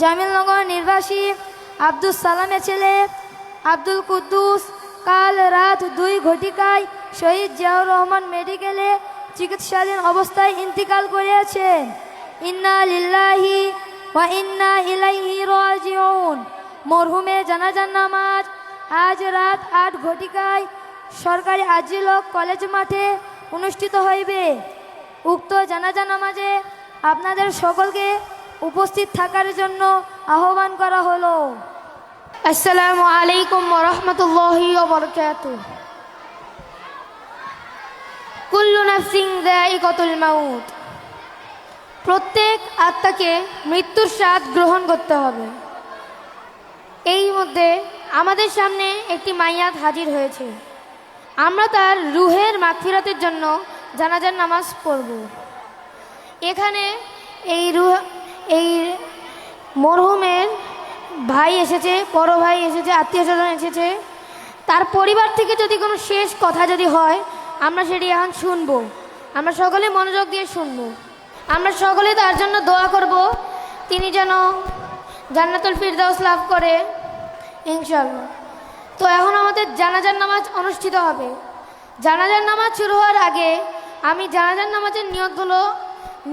জামিলনগর নির্বাসী আব্দুল সালামের ছেলে আব্দুল কুদ্দুস কাল রাত 2 ঘটিকায় শহীদ জিয়াউর রহমান মেডিকেলে চিকিৎসাধীন অবস্থায় ইন্তিকাল করেছেন। ইন্না লিল্লাহি ওয়া ইন্না ইলাইহি রাজিউন। মরহুমের জানাজার নামাজ আজ রাত 8 ঘটিকায় সরকারি আজিলক কলেজ মাঠে অনুষ্ঠিত হইবে। উক্ত জানাজা নামাজে আপনাদের সকলকে উপস্থিত থাকার জন্য আহ্বান করা হলো। আসসালামু আলাইকুম ওয়া রাহমাতুল্লাহি ওয়া বারাকাতুহু। কুল্লু নাফসিন যায়িকাতুল মাউত। প্রত্যেক আত্মাকে মৃত্যুর স্বাদ গ্রহণ করতে হবে। এই মধ্যে আমাদের সামনে একটি মাইয়াত হাজির হয়েছে। আমরা তার রুহের মাগফিরাতের জন্য জানাজার নামাজ পড়ব। এখানে এই মরহুমের ভাই এসেছে, বড় ভাই এসেছে, আত্মীয় স্বজন এসেছে। তার পরিবার থেকে যদি কোনো শেষ কথা যদি হয় আমরা সেটি এখন শুনবো। আমরা সকলে মনোযোগ দিয়ে শুনবো। আমরা সকলে তার জন্য দোয়া করব, তিনি যেন জান্নাতুল ফিরদাউস লাভ করে ইনশাআল্লাহ। তো এখন আমাদের জানাজার নামাজ অনুষ্ঠিত হবে। জানাজার নামাজ শুরু হওয়ার আগে আমি জানাজার নামাজের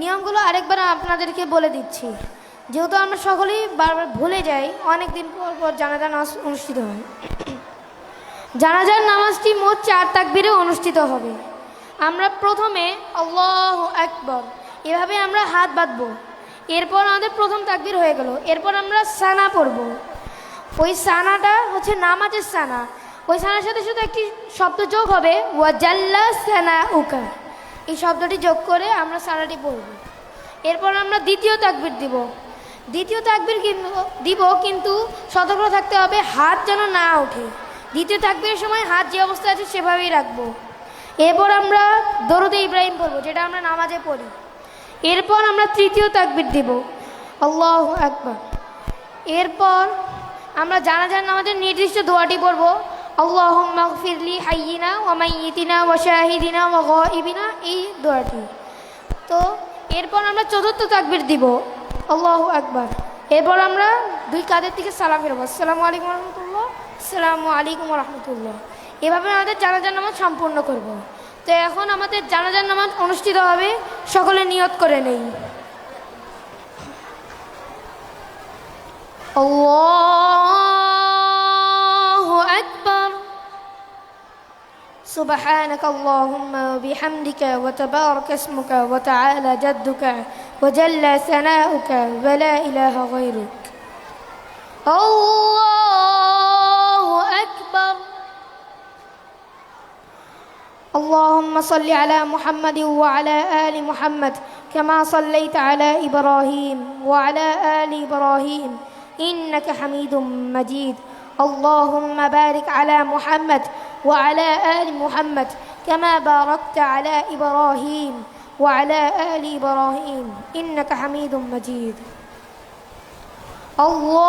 নিয়মগুলো আরেকবার আপনাদেরকে বলে দিচ্ছি, যেহেতু আমরা সকলেই বারবার ভুলে যাই। অনেক দিন পর পর জানাজার নামাজ অনুষ্ঠিত হয়। জানাজার নামাজটি মোট 4 তাকবীরে অনুষ্ঠিত হবে। আমরা প্রথমে আল্লাহু আকবার এভাবে আমরা হাত বাঁধবো। এরপর আমাদের প্রথম তাকবীর হয়ে গেল। এরপর আমরা সানা পড়ব। ওই সানাটা হচ্ছে নামাজের সানা। ওই সানার সাথে সাথে একটি শব্দ যোগ হবে, ওয়াজাল্লা সানা উকা। এই শব্দটি যোগ করে আমরা সানাটি পড়ব। এরপর আমরা দ্বিতীয় তাকবীর দিব। দ্বিতীয় তাকবীর কিন্তু সতর্ক থাকতে হবে হাত যেন না ওঠে। দ্বিতীয় তাকবীরের সময় হাত যে অবস্থায় আছে সেভাবেই রাখবো। এরপর আমরা দরুদে ইব্রাহিম পড়ব, যেটা আমরা নামাজে পড়ি। এরপর আমরা তৃতীয় তাকবীর দিব, আল্লাহু আকবার। এরপর আমরা জানাজার নামাজের নির্দিষ্ট দোয়াটি পড়ব, আল্লাহুম্মা গফিরলি হাইয়িনা ওয়া মাইয়িতিনা ওয়া শাহিদিনা ওয়া গায়িবিনা, এই দোয়াটি। তো এরপর আমরা চতুর্থ তাকবীর দিব, আল্লাহু আকবার। এরপর আমরা 2 কাঁধের দিকে সালাম ফেরবো, আসসালামু আলাইকুম ওয়া রাহমাতুল্লাহ, আসসালামু আলাইকুম ওয়া রাহমাতুল্লাহ। এভাবে আমাদের জানাজার নামাজ সম্পূর্ণ করব। তো এখন আমাদের জানাজার নামাজ অনুষ্ঠিত হবে। সকলে নিয়ত করে নেই। আল্লাহু আকবার। সুবহানাকা আল্লাহুম্মা ওয়া বিহামদিকা ওয়া তাবারাকা ইসমুকা ওয়া তাআলা জাদ্দুকা ওয়া জাল্লা সানাউকা ওয়া লা ইলাহা গায়রুক। আল্লাহু আকবার। اللهم صل على محمد وعلى آل محمد كما صليت على إبراهيم وعلى آل إبراهيم إنك حميد مجيد. اللهم بارك على محمد وعلى آل محمد كما باركت على إبراهيم وعلى آل إبراهيم إنك حميد مجيد. الله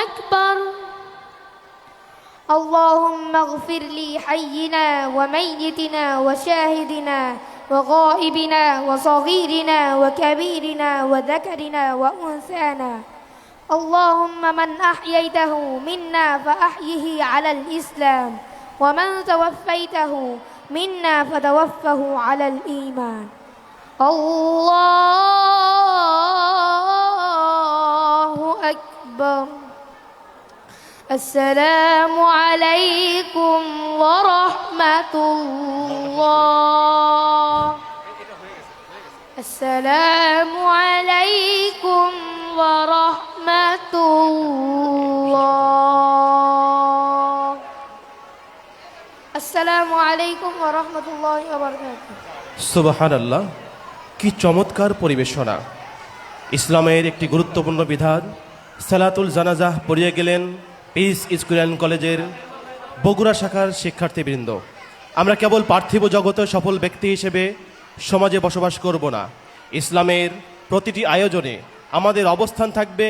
أكبر. اللهم اغفر لي حينا وميتنا وشاهدنا وغائبنا وصغيرنا وكبيرنا وذكرنا وأنثانا. اللهم من أحييته منا فأحيه على الإسلام ومن توفيته منا فتوفه على الإيمان. الله أكبر. السلام عليكم ورحمة الله. السلام عليكم ورحمة الله. السلام عليكم ورحمة الله وبركاته. সুবহানাল্লাহ, কি চমৎকার পরিবেশনা! ইসলামের একটি গুরুত্বপূর্ণ বিধান সালাতুল জানাজাহ পড়িয়ে গেলেন পিস স্কুল অ্যান্ড কলেজের বগুড়া শাখার শিক্ষার্থীবৃন্দ। আমরা কেবল পার্থিব জগতে সফল ব্যক্তি হিসেবে সমাজে বসবাস করব না, ইসলামের প্রতিটি আয়োজনে আমাদের অবস্থান থাকবে